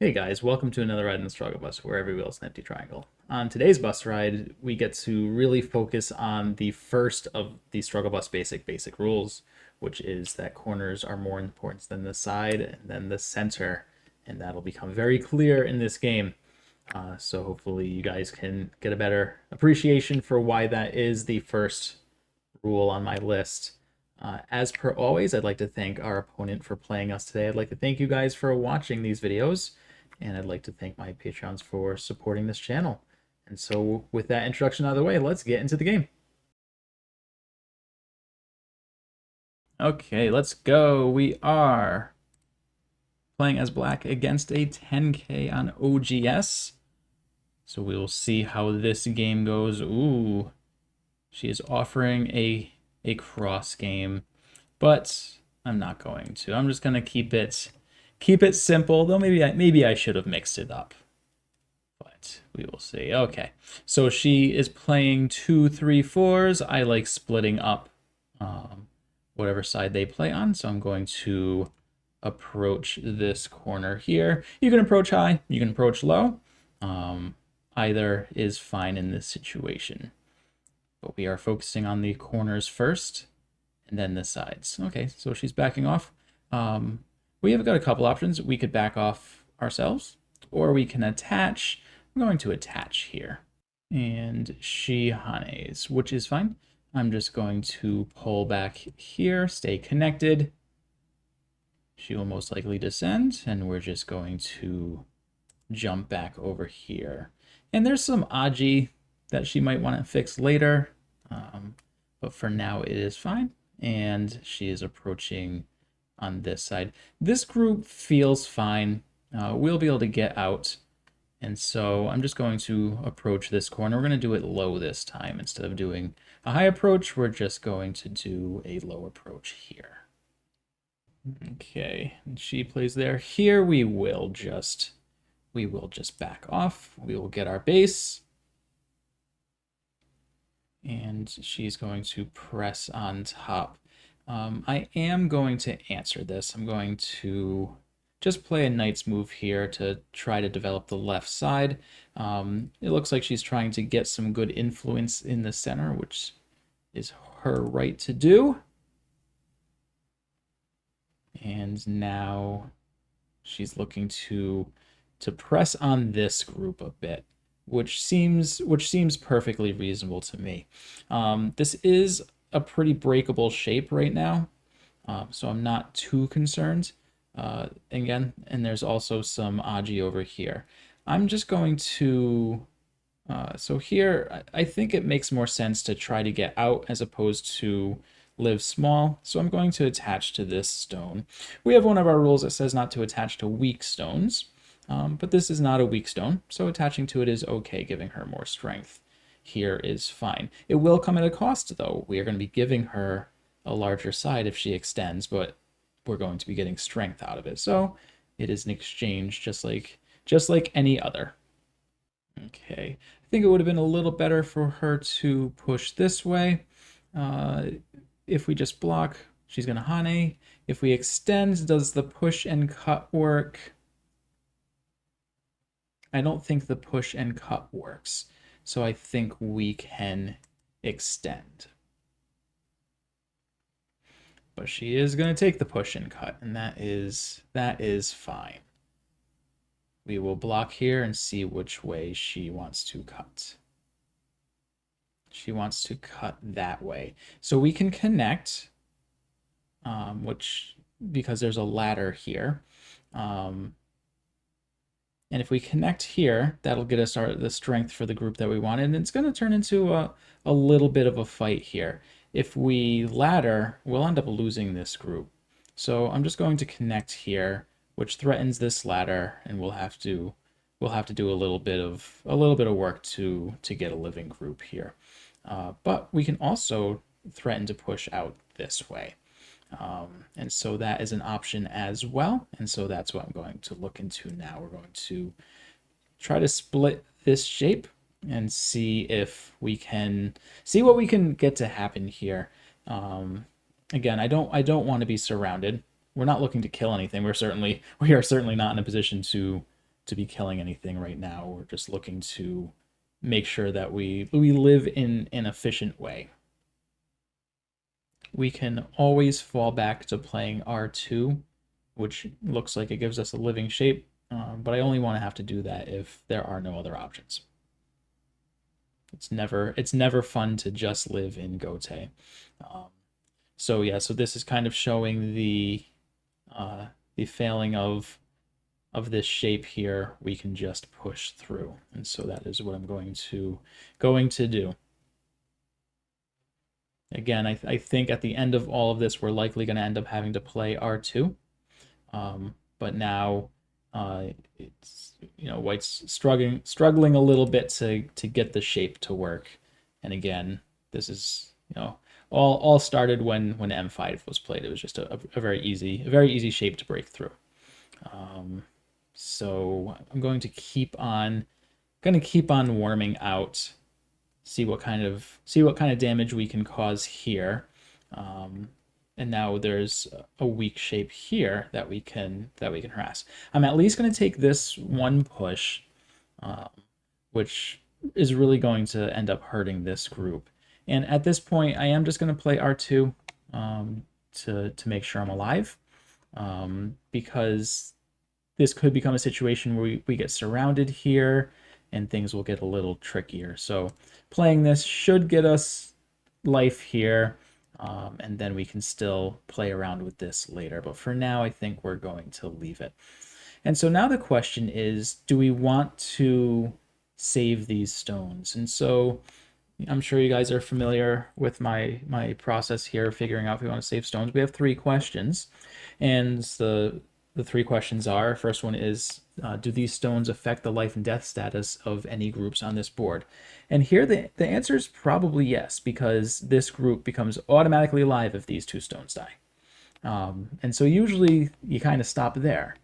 Hey guys, welcome to another ride in the Struggle Bus, where every wheel is an empty triangle. On today's bus ride, we get to really focus on the first of the Struggle Bus Basic Rules, which is that corners are more important than the side and then the center, and that'll become very clear in this game. So hopefully you guys can get a better appreciation for why that is the first rule on my list. As per always, I'd like to thank our opponent for playing us today. I'd like to thank you guys for watching these videos, and I'd like to thank my Patreons for supporting this channel. And so with that introduction out of the way, let's get into the game. Okay, let's go. We are playing as black against a 10K on OGS. So we will see how this game goes. Ooh, she is offering a cross game, but I'm not going to. I'm just gonna keep it simple. Though maybe I should have mixed it up, but we will see. Okay, so she is playing 2, 3, 4s. I like splitting up whatever side they play on. So I'm going to approach this corner here. You can approach high, you can approach low. Either is fine in this situation. But we are focusing on the corners first, and then the sides. Okay, so she's backing off. We have got a couple options. We could back off ourselves, or we can attach. I'm going to attach here. And she hanes, which is fine. I'm just going to pull back here, stay connected. She will most likely descend, and we're just going to jump back over here. And there's some aji that she might want to fix later, but for now it is fine. And she is approaching on this side. This group feels fine. We'll be able to get out, and so I'm just going to approach this corner. We're going to do it low this time. Instead of doing a high approach, we're just going to do a low approach here. Okay, and she plays there. Here we will just back off. We will get our base. And she's going to press on top. I am going to answer this. I'm going to just play a knight's move here to try to develop the left side. It looks like she's trying to get some good influence in the center, which is her right to do. And now she's looking to press on this group a bit, which seems perfectly reasonable to me. This is a pretty breakable shape right now, so I'm not too concerned. Again, and there's also some aji over here. I'm just going to, so here, I think it makes more sense to try to get out as opposed to live small. So I'm going to attach to this stone. We have one of our rules that says not to attach to weak stones. But this is not a weak stone, so attaching to it is okay. Giving her more strength here is fine. It will come at a cost, though. We are going to be giving her a larger side if she extends, but we're going to be getting strength out of it. So it is an exchange just like any other. Okay, I think it would have been a little better for her to push this way. If we just block, she's going to hane. If we extend, does the push and cut work? I don't think the push and cut works, so I think we can extend. But she is going to take the push and cut, and that is fine. We will block here and see which way she wants to cut. She wants to cut that way. So we can connect, because there's a ladder here. And if we connect here, that'll get us the strength for the group that we wanted. And it's going to turn into a little bit of a fight here. If we ladder, we'll end up losing this group. So I'm just going to connect here, which threatens this ladder, and we'll have to do a little bit of work to get a living group here. But we can also threaten to push out this way. And so that is an option as well. And so that's what I'm going to look into now. We're going to try to split this shape and see if we can see what we can get to happen here. Again, I don't want to be surrounded. We're not looking to kill anything. We are certainly not in a position to be killing anything right now. We're just looking to make sure that we live in an efficient way. We can always fall back to playing R2, which looks like it gives us a living shape, but I only want to have to do that if there are no other options. It's never fun to just live in Gote. So yeah, so this is kind of showing the failing of this shape here. We can just push through, and so that is what I'm going to do. Again, I think at the end of all of this, we're likely going to end up having to play R2. But now it's, White's struggling a little bit to get the shape to work. And again, this is, all started when M5 was played. It was just a very easy shape to break through. So I'm going to keep on warming out, see what kind of damage we can cause here. And now there's a weak shape here that we can harass. I'm at least going to take this one push, which is really going to end up hurting this group. And at this point, I am just going to play R2 to make sure I'm alive, because this could become a situation where we get surrounded here and things will get a little trickier. So playing this should get us life here, and then we can still play around with this later. But for now, I think we're going to leave it. And so now the question is, do we want to save these stones? And so I'm sure you guys are familiar with my process here, figuring out if we want to save stones. We have 3 questions, and the 3 questions are, first one is, do these stones affect the life and death status of any groups on this board? And here the answer is probably yes, because this group becomes automatically alive if these 2 stones die. And so usually you kind of stop there,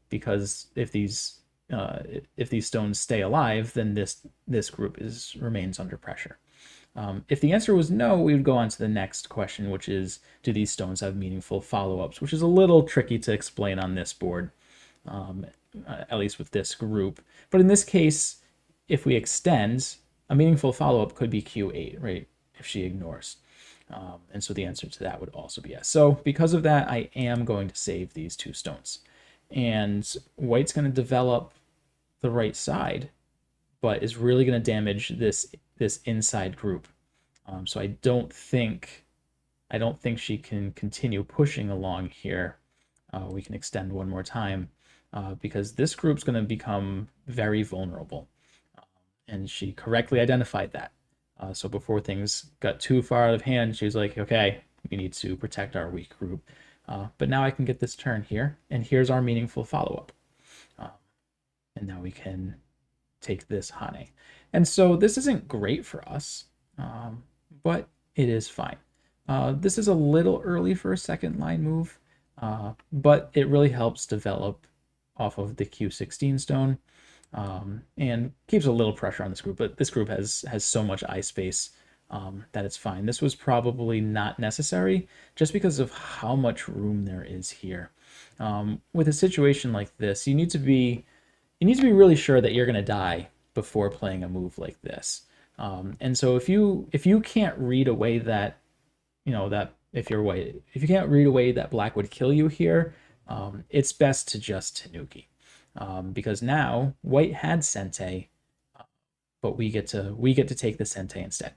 because if these stones stay alive, then this group remains under pressure. If the answer was no, we would go on to the next question, which is, do these stones have meaningful follow-ups? Which is a little tricky to explain on this board, at least with this group. But in this case, if we extend, a meaningful follow-up could be Q8, right, if she ignores. And so the answer to that would also be yes. So because of that, I am going to save these 2 stones. And White's going to develop the right side, but is really going to damage this inside group. So I don't think she can continue pushing along here. We can extend one more time, because this group's going to become very vulnerable. And she correctly identified that. So before things got too far out of hand, she was like, okay, we need to protect our weak group. But now I can get this turn here, and here's our meaningful follow-up. And now we can take this Hane. And so this isn't great for us, but it is fine. This is a little early for a second line move, but it really helps develop off of the Q16 stone, and keeps a little pressure on this group, but this group has so much eye space that it's fine. This was probably not necessary just because of how much room there is here. With a situation like this, you need to be really sure that you're going to die before playing a move like this. And so if you can't read away that, that if you're white, if you can't read away that black would kill you here, it's best to just Tanuki, because now white had Sente, but we get to take the Sente instead.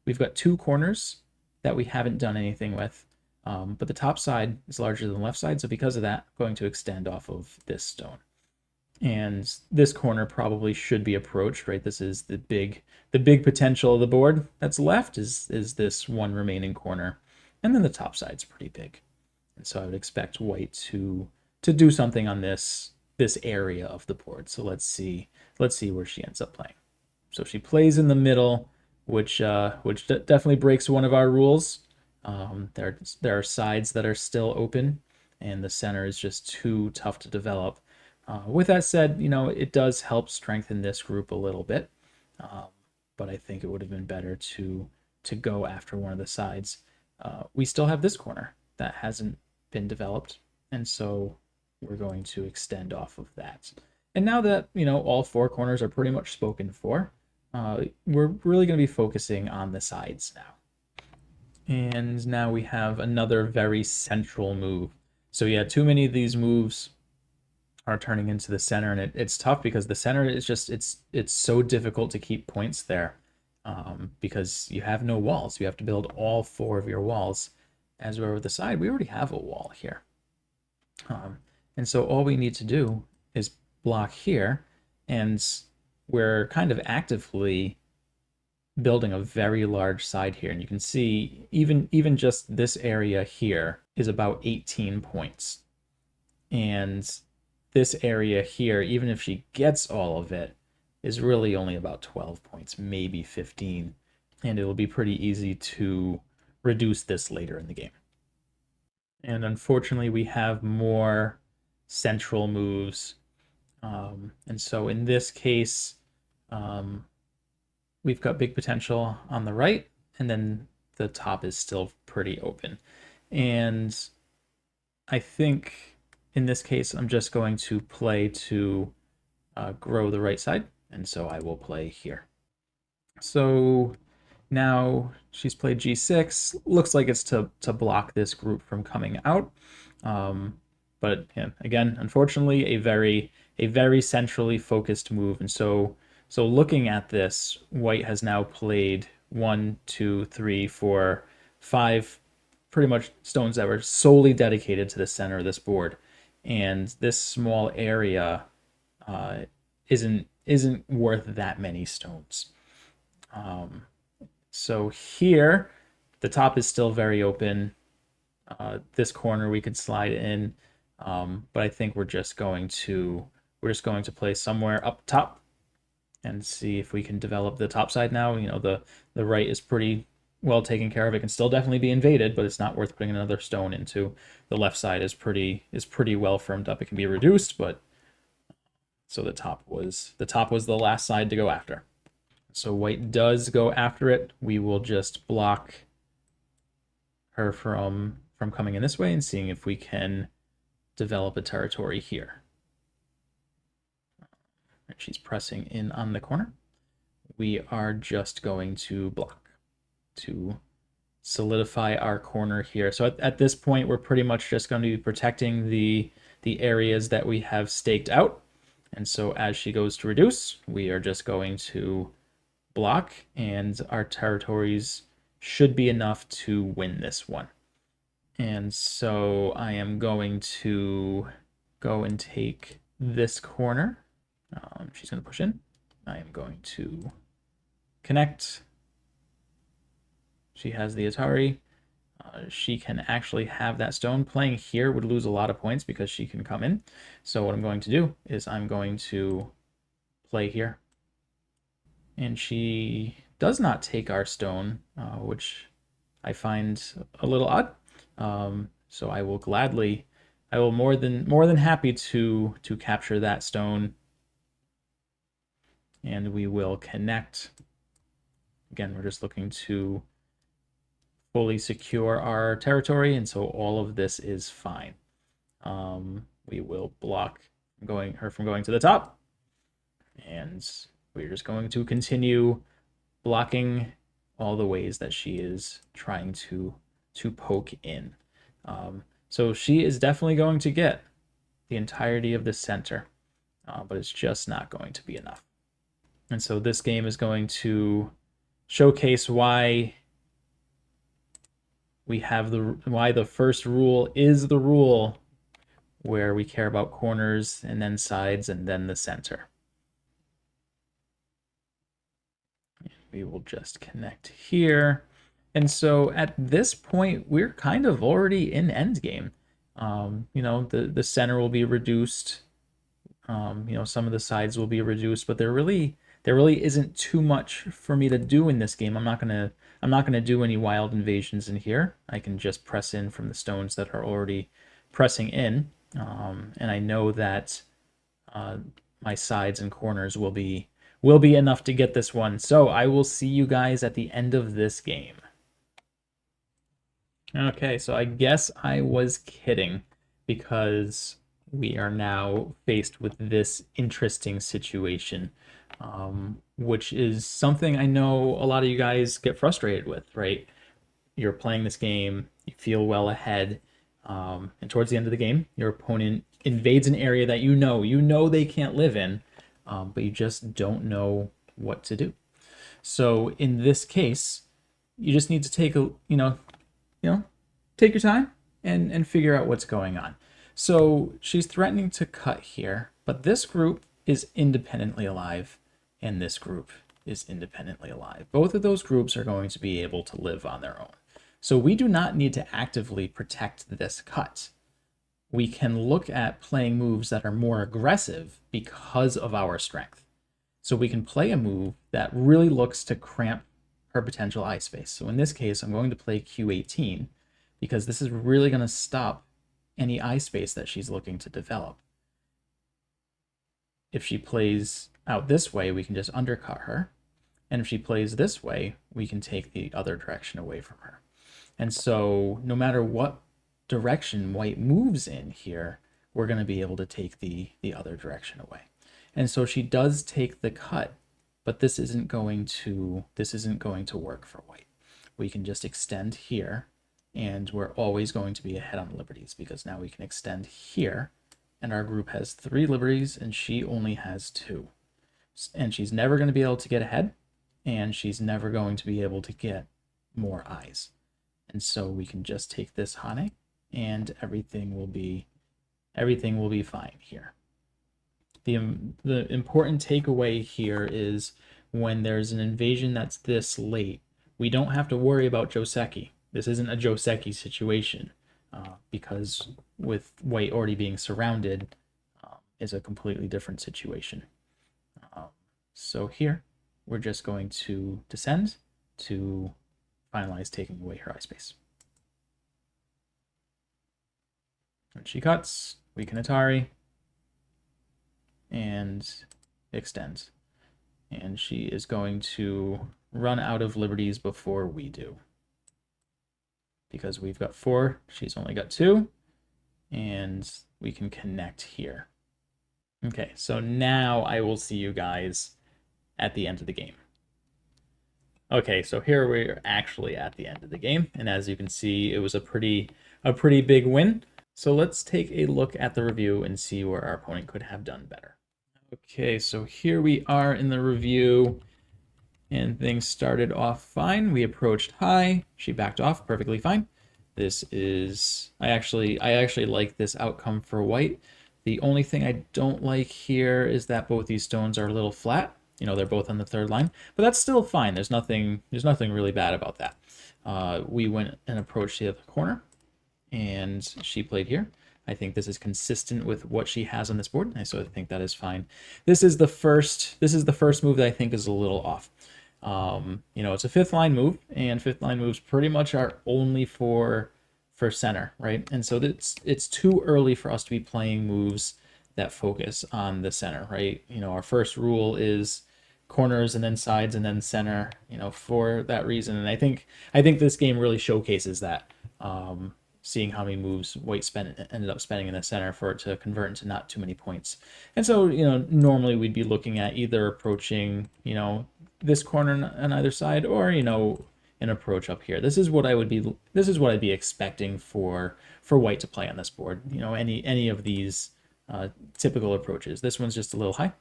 We've got 2 corners that we haven't done anything with, but the top side is larger than the left side, so because of that, I'm going to extend off of this stone. And this corner probably should be approached, right? This is the big potential of the board that's left is this one remaining corner. And then the top side's pretty big. And so I would expect white to do something on this area of the board. So let's see where she ends up playing. So she plays in the middle, which definitely breaks one of our rules. There are sides that are still open, and the center is just too tough to develop. With that said, it does help strengthen this group a little bit, but I think it would have been better to go after one of the sides. We still have this corner that hasn't been developed, and so we're going to extend off of that. And now that, all four corners are pretty much spoken for, we're really going to be focusing on the sides now. And now we have another very central move. So yeah, too many of these moves are turning into the center, and it's tough because the center is just it's so difficult to keep points there, because you have no walls. You have to build all four of your walls. As we're with the side, we already have a wall here, and so all we need to do is block here, and we're kind of actively building a very large side here. And you can see even just this area here is about 18 points, and this area here, even if she gets all of it, is really only about 12 points, maybe 15, and it'll be pretty easy to reduce this later in the game. And unfortunately, we have more central moves, and so in this case, we've got big potential on the right, and then the top is still pretty open. And I think in this case, I'm just going to play to grow the right side, and so I will play here. So now she's played g6. Looks like it's to block this group from coming out. But yeah, again, unfortunately, a very centrally focused move. And so looking at this, white has now played 1, 2, 3, 4, 5 pretty much stones that were solely dedicated to the center of this board. And this small area isn't worth that many stones. So here, the top is still very open. This corner we could slide in, but I think we're just going to play somewhere up top and see if we can develop the top side now. The right is pretty well taken care of. It can still definitely be invaded, but it's not worth putting another stone into. The left side is pretty well firmed up. It can be reduced, but so the top was the last side to go after. So white does go after it. We will just block her from coming in this way and seeing if we can develop a territory here. And she's pressing in on the corner. We are just going to block to solidify our corner here. So at this point, we're pretty much just going to be protecting the areas that we have staked out. And so as she goes to reduce, we are just going to block, and our territories should be enough to win this one. And so I am going to go and take this corner. She's going to push in. I am going to connect. She has the Atari. She can actually have that stone. Playing here would lose a lot of points because she can come in. So what I'm going to do is I'm going to play here. And she does not take our stone, which I find a little odd. So I will more than happy to capture that stone. And we will connect. Again, we're just looking to fully secure our territory, and so all of this is fine. We will block her from going to the top, and we're just going to continue blocking all the ways that she is trying to poke in. So she is definitely going to get the entirety of the center, but it's just not going to be enough. And so this game is going to showcase why the first rule is the rule, where we care about corners and then sides and then the center. We will just connect here. And so at this point, we're kind of already in endgame. The center will be reduced. Some of the sides will be reduced, but there really isn't too much for me to do in this game. I'm not gonna do any wild invasions in here. I can just press in from the stones that are already pressing in, and I know that my sides and corners will be enough to get this one. So I will see you guys at the end of this game. Okay, so I guess I was kidding, because we are now faced with this interesting situation, which is something I know a lot of you guys get frustrated with, right? You're playing this game, you feel well ahead, and towards the end of the game, your opponent invades an area that you know they can't live in, but you just don't know what to do. So in this case, you just need to take a take your time and figure out what's going on. So she's threatening to cut here, but this group is independently alive, and this group is independently alive. Both of those groups are going to be able to live on their own. So we do not need to actively protect this cut. We can look at playing moves that are more aggressive because of our strength. So we can play a move that really looks to cramp her potential eye space. So in this case, I'm going to play Q18 because this is really going to stop any eye space that she's looking to develop. If she plays out this way, we can just undercut her. And if she plays this way, we can take the other direction away from her. And so no matter what direction white moves in here, we're going to be able to take the other direction away. And so she does take the cut, but this isn't going to work for white. We can just extend here, and we're always going to be ahead on liberties because now we can extend here, and our group has 3 liberties and she only has 2. And she's never going to be able to get ahead, and she's never going to be able to get more eyes. And so we can just take this Hane, and everything will be fine here. The important takeaway here is when there's an invasion that's this late, we don't have to worry about Joseki. This isn't a Joseki situation because with white already being surrounded is a completely different situation. So here, we're just going to descend to finalize taking away her eye space. When she cuts, we can Atari and extend. And she is going to run out of liberties before we do. Because we've got 4, she's only got 2, and we can connect here. Okay, so now I will see you guys at the end of the game. Okay, so here we're actually at the end of the game, and as you can see, it was a pretty big win. So let's take a look at the review and see where our opponent could have done better. Okay, so here we are in the review, and things started off fine. We approached high, she backed off perfectly fine. This is, I actually like this outcome for white. The only thing I don't like here is that both these stones are a little flat. You know, they're both on the 3rd line, but that's still fine. There's nothing really bad about that. We went and approached the other corner, and she played here. I think this is consistent with what she has on this board, so I think that is fine. This is the first move that I think is a little off. You know, it's a 5th line move, and 5th line moves pretty much are only for center, right? And so it's too early for us to be playing moves that focus on the center, right? You know, our first rule is corners and then sides and then center, you know, for that reason. And I think this game really showcases that. Seeing how many moves white ended up spending in the center for it to convert into not too many points. And so, you know, normally we'd be looking at either approaching, you know, this corner on either side, or, you know, an approach up here. This is what I'd be expecting for white to play on this board. You know, any of these typical approaches. This one's just a little high,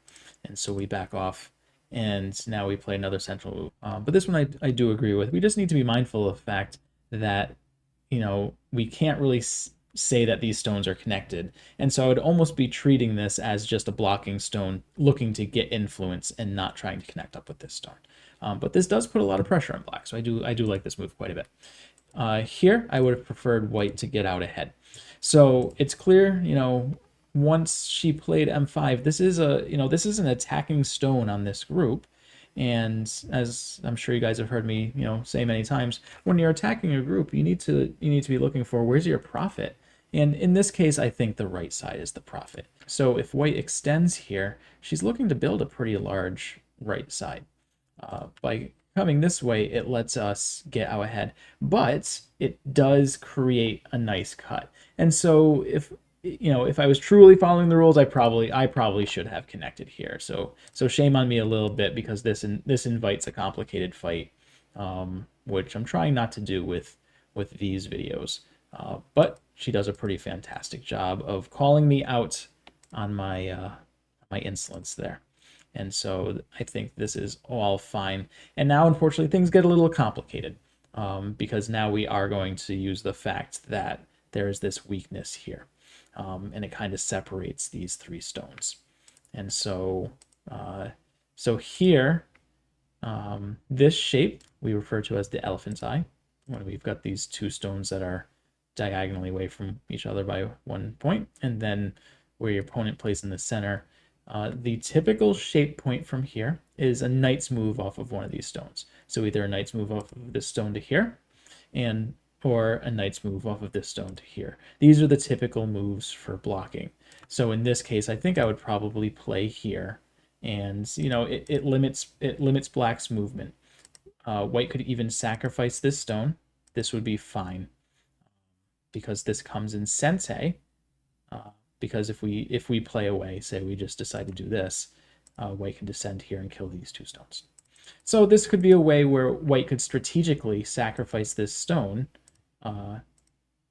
and so we back off, and now we play another central move. But this one I do agree with. We just need to be mindful of the fact that, you know, we can't really say that these stones are connected. And so I would almost be treating this as just a blocking stone looking to get influence and not trying to connect up with this stone. But this does put a lot of pressure on black, so I do like this move quite a bit. Here, I would have preferred white to get out ahead. So it's clear, you know, once she played m5, this is an attacking stone on this group. And as I'm sure you guys have heard me, you know, say many times, when you're attacking a group, you need to be looking for where's your profit. And in this case, I think the right side is the profit. So if white extends here, she's looking to build a pretty large right side. By coming this way, it lets us get out ahead, but it does create a nice cut. And so if if I was truly following the rules, I probably should have connected here. So shame on me a little bit, because this invites a complicated fight, which I'm trying not to do with these videos. But she does a pretty fantastic job of calling me out on my insolence there. And so I think this is all fine. And now, unfortunately, things get a little complicated, because now we are going to use the fact that there is this weakness here, and it kind of separates these three stones. And so here, this shape we refer to as the elephant's eye, when we've got these two stones that are diagonally away from each other by 1 point, and then where your opponent plays in the center. The typical shape point from here is a knight's move off of one of these stones. So either a knight's move off of this stone to here, or a knight's move off of this stone to here. These are the typical moves for blocking. So in this case, I think I would probably play here, and it limits black's movement. White could even sacrifice this stone. This would be fine, because this comes in sensei. Because if we play away, say we just decide to do this, white can descend here and kill these two stones. So this could be a way where white could strategically sacrifice this stone,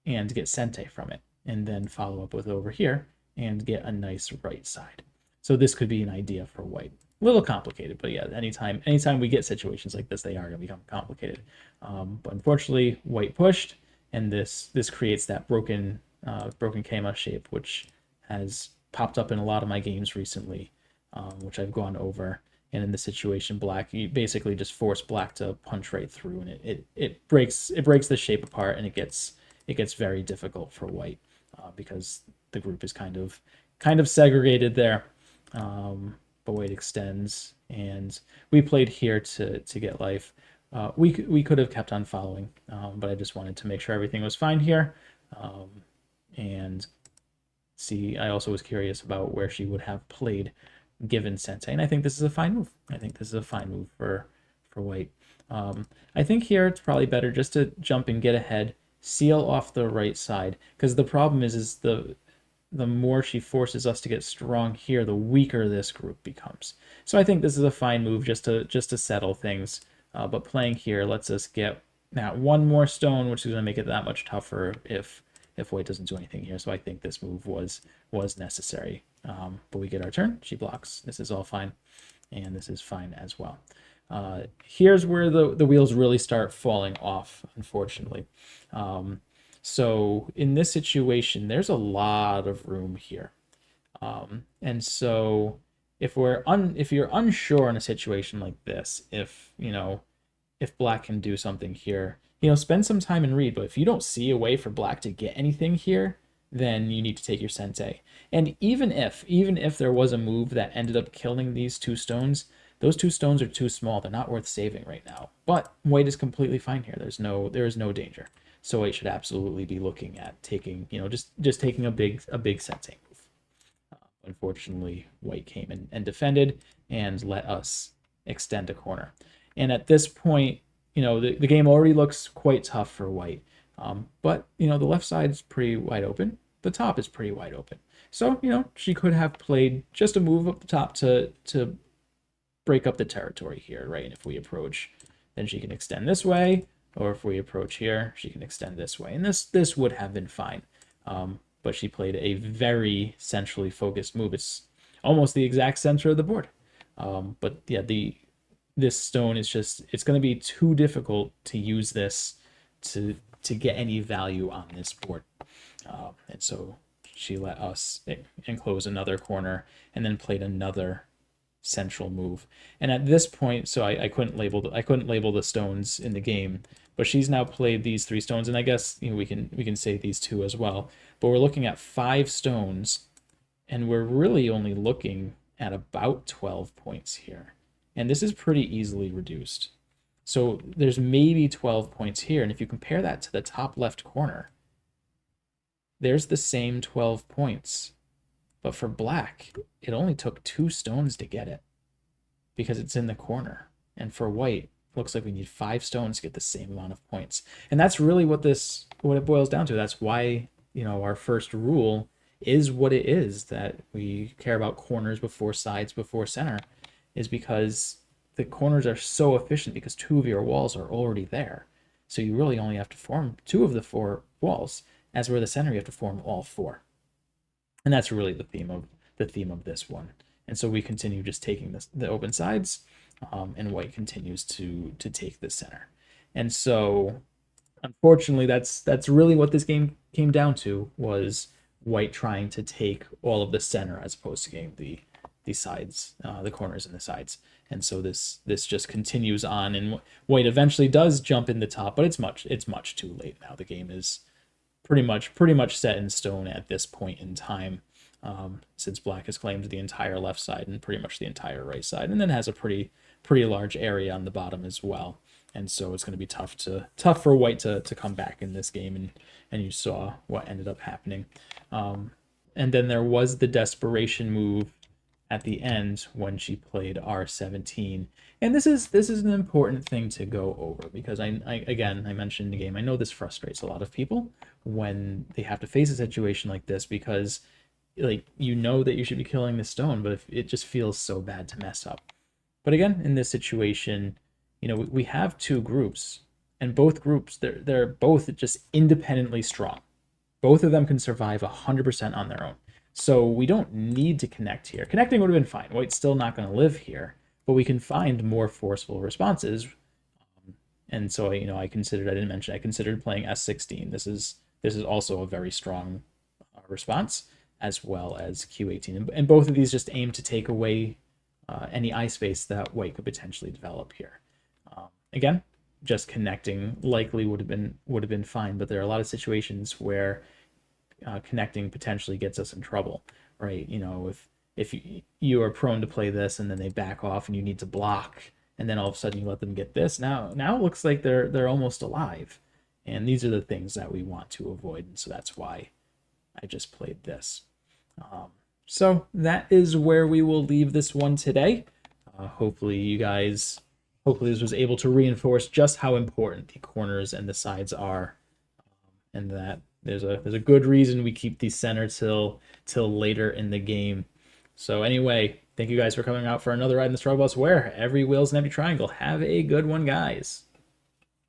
and get sente from it, and then follow up with over here and get a nice right side. So this could be an idea for white. A little complicated, but yeah, anytime we get situations like this, they are going to become complicated. But unfortunately, white pushed, and this creates that broken Kama shape, which has popped up in a lot of my games recently, which I've gone over. And in this situation, black, you basically just force black to punch right through, and it breaks the shape apart, and it gets very difficult for white, because the group is kind of segregated there. But white extends, and we played here to get life. We could have kept on following, but I just wanted to make sure everything was fine here. And see, I also was curious about where she would have played given sensei, and I think this is a fine move. I think this is a fine move for white. I think here it's probably better just to jump and get ahead, seal off the right side, because the problem is the more she forces us to get strong here, the weaker this group becomes. So I think this is a fine move just to settle things. But playing here lets us get now one more stone, which is going to make it that much tougher if white doesn't do anything here. So I think this move was necessary. But we get our turn. She blocks. This is all fine, and this is fine as well. Here's where the wheels really start falling off, unfortunately. So in this situation, there's a lot of room here. And so if you're unsure in a situation like this, if black can do something here, spend some time and read. But if you don't see a way for black to get anything here, then you need to take your sensei. And even if there was a move that ended up killing these two stones, those two stones are too small. They're not worth saving right now. But white is completely fine here. There is no danger. So white should absolutely be looking at taking, just taking a big sensei move. Unfortunately, white came and defended and let us extend a corner. And at this point, the game already looks quite tough for white. But the left side's pretty wide open. The top is pretty wide open. So, she could have played just a move up the top to break up the territory here, right? And if we approach, then she can extend this way, or if we approach here, she can extend this way. And this would have been fine. But she played a very centrally focused move. It's almost the exact center of the board. But yeah, this stone is it's going to be too difficult to use this to get any value on this board. And so she let us enclose another corner and then played another central move. And at this point, so I couldn't label the stones in the game, but she's now played these three stones, and I guess we can say these two as well. But we're looking at 5 stones, and we're really only looking at about 12 points here. And this is pretty easily reduced. So there's maybe 12 points here, and if you compare that to the top left corner, there's the same 12 points. But for black, it only took 2 stones to get it, because it's in the corner. And for white, it looks like we need 5 stones to get the same amount of points. And that's really what it boils down to. That's why, our first rule is what it is, that we care about corners before sides before center, is because the corners are so efficient because two of your walls are already there. So you really only have to form two of the four walls. As for the center, you have to form all four. And that's really the theme of this one. And so we continue just taking the open sides, and white continues to take the center. And so unfortunately, that's really what this game came down to, was white trying to take all of the center as opposed to getting the sides, the corners and the sides. And so this just continues on, and white eventually does jump in the top, but it's much too late now. The game is pretty much set in stone at this point in time, since black has claimed the entire left side and pretty much the entire right side, and then has a pretty large area on the bottom as well. And so it's going to be tough for white to come back in this game, and you saw what ended up happening. And then there was the desperation move at the end when she played R17. And this is an important thing to go over, because I mentioned in the game, I know this frustrates a lot of people when they have to face a situation like this, because like you know that you should be killing the stone, but if it just feels so bad to mess up. But again, in this situation, we have two groups, and both groups, they're both just independently strong. Both of them can survive 100% on their own. So we don't need to connect here. Connecting would have been fine. White's still not going to live here, but we can find more forceful responses. And so, I didn't mention, I considered playing S16. This is also a very strong response, as well as Q18. And both of these just aim to take away any eye space that white could potentially develop here. Again, just connecting likely would have been fine, but there are a lot of situations where connecting potentially gets us in trouble, right? If you are prone to play this and then they back off and you need to block, and then all of a sudden you let them get this. Now it looks like they're almost alive, and these are the things that we want to avoid. And so that's why I just played this. So that is where we will leave this one today. Hopefully this was able to reinforce just how important the corners and the sides are, and that there's a good reason we keep the center till later in the game. So anyway, thank you guys for coming out for another ride in the struggle bus, where every wheel's an empty triangle. Have a good one, guys.